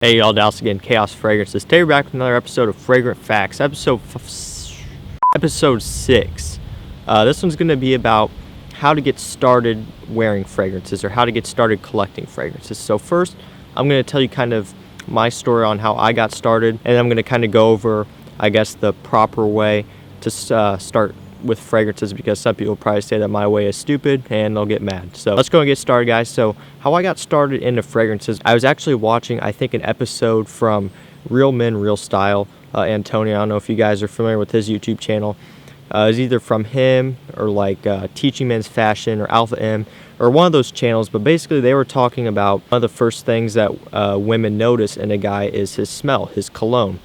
Hey y'all, Dallas again, Chaos Fragrances. Today we're back with another episode of Fragrant Facts, episode 6. This one's going to be about how to get started wearing fragrances or how to get started collecting fragrances. So first, I'm going to tell you kind of my story on how I got started, and I'm going to kind of go over, I guess, the proper way to start with fragrances, because some people probably say that my way is stupid and they'll get mad. So let's go and get started, guys. So how I got started into fragrances, I was actually watching, I think, an episode from Real Men Real Style, Antonio. I don't know if you guys are familiar with his YouTube channel. It was either from him or like Teaching Men's Fashion or Alpha M or one of those channels, but basically they were talking about one of the first things that women notice in a guy is his smell, his cologne.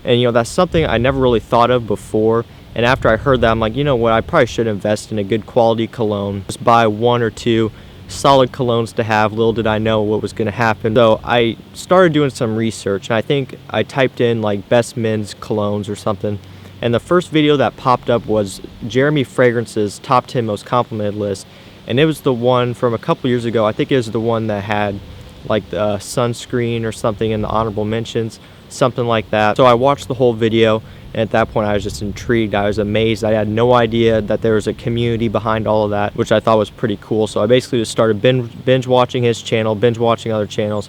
And that's something I never really thought of before. And after I heard that, I'm like, you know what, I probably should invest in a good quality cologne. Just buy one or two solid colognes to have. Little did I know what was going to happen. So I started doing some research, and I think I typed in like best men's colognes or something. And the first video that popped up was Jeremy Fragrance's top 10 most complimented list. And it was the one from a couple years ago. I think it was the one that had like the sunscreen or something in the honorable mentions, something like that. So I watched the whole video. And at that point, I was just intrigued. I was amazed. I had no idea that there was a community behind all of that, which I thought was pretty cool. So I basically just started binge watching his channel, binge watching other channels.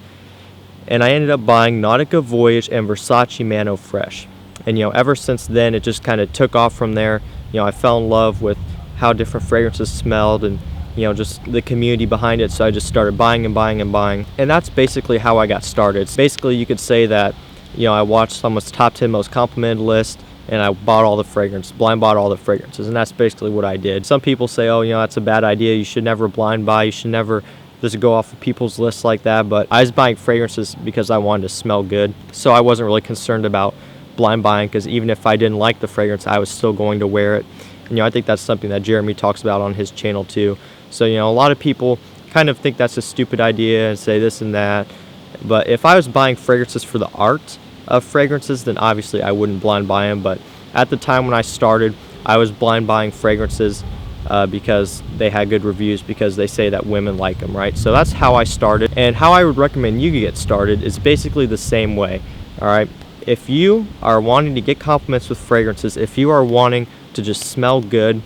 And I ended up buying Nautica Voyage and Versace Mano Fresh. And, ever since then, it just kind of took off from there. I fell in love with how different fragrances smelled and, just the community behind it. So I just started buying and buying and buying. And that's basically how I got started. So basically, you could say that I watched someone's top 10 most complimented list, and I bought all the fragrances, blind bought all the fragrances, and that's basically what I did. Some people say, oh, that's a bad idea. You should never blind buy. You should never just go off of people's lists like that. But I was buying fragrances because I wanted to smell good, so I wasn't really concerned about blind buying, because even if I didn't like the fragrance, I was still going to wear it. And I think that's something that Jeremy talks about on his channel too. So a lot of people kind of think that's a stupid idea and say this and that. But if I was buying fragrances for the art of fragrances, then obviously I wouldn't blind buy them. But at the time when I started, I was blind buying fragrances because they had good reviews, because they say that women like them, right? So that's how I started. And how I would recommend you get started is basically the same way, all right? If you are wanting to get compliments with fragrances, if you are wanting to just smell good,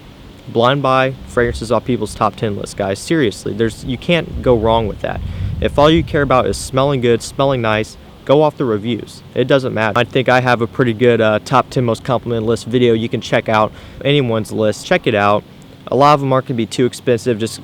blind buy fragrances off people's top 10 list, guys. Seriously, you can't go wrong with that. If all you care about is smelling good, smelling nice, go off the reviews. It doesn't matter. I think I have a pretty good top 10 most complimented list video you can check out. Anyone's list, check it out. A lot of them aren't going to be too expensive. Just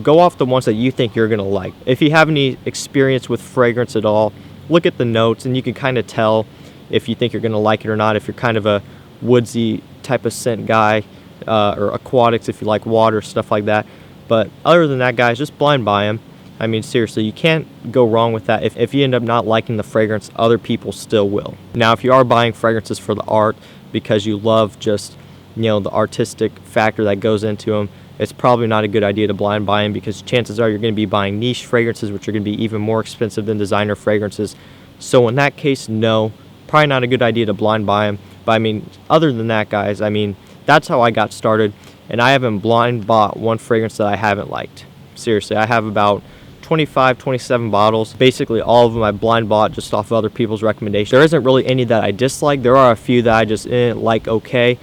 go off the ones that you think you're going to like. If you have any experience with fragrance at all, look at the notes and you can kind of tell if you think you're going to like it or not. If you're kind of a woodsy type of scent guy, or aquatics if you like water, stuff like that. But other than that, guys, just blind buy them. I mean, seriously, you can't go wrong with that. If you end up not liking the fragrance, other people still will. Now, if you are buying fragrances for the art because you love just, the artistic factor that goes into them, it's probably not a good idea to blind buy them, because chances are you're going to be buying niche fragrances, which are going to be even more expensive than designer fragrances. So in that case, no, probably not a good idea to blind buy them. But I mean, other than that, guys, I mean, that's how I got started. And I haven't blind bought one fragrance that I haven't liked. Seriously, I have about 25, 27 bottles. Basically all of them I blind bought just off of other people's recommendations. There isn't really any that I dislike. There are a few that I just like okay,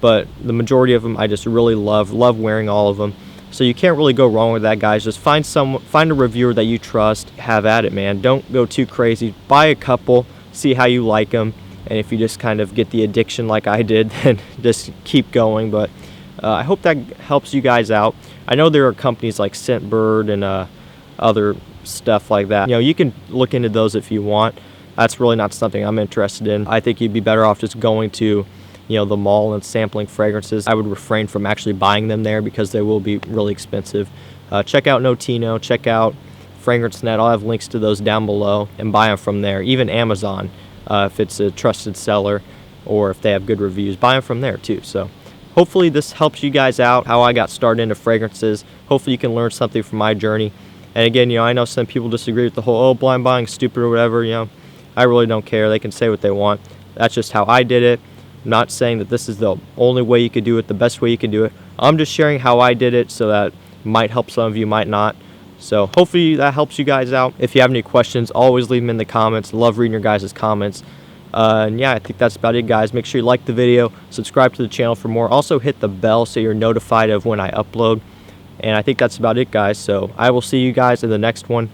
but the majority of them I just really love wearing all of them. So you can't really go wrong with that, guys. Just find a reviewer that you trust, have at it, man. Don't go too crazy. Buy a couple, see how you like them, and if you just kind of get the addiction like I did, then just keep going. But I hope that helps you guys out. I know there are companies like Scentbird and other stuff like that. You can look into those if you want. That's really not something I'm interested in. I think you'd be better off just going to the mall and sampling fragrances. I would refrain from actually buying them there because they will be really expensive. Check out Notino, check out FragranceNet. I'll have links to those down below, and buy them from there. Even Amazon, if it's a trusted seller or if they have good reviews, buy them from there too. So hopefully this helps you guys out, how I got started into fragrances. Hopefully you can learn something from my journey. And again, I know some people disagree with the whole, oh, blind buying is stupid or whatever. I really don't care. They can say what they want. That's just how I did it. I'm not saying that this is the only way you could do it, the best way you could do it. I'm just sharing how I did it, so that might help some of you, might not. So hopefully that helps you guys out. If you have any questions, always leave them in the comments. Love reading your guys' comments. And yeah, I think that's about it, guys. Make sure you like the video, subscribe to the channel for more. Also hit the bell so you're notified of when I upload. And I think that's about it, guys. So I will see you guys in the next one.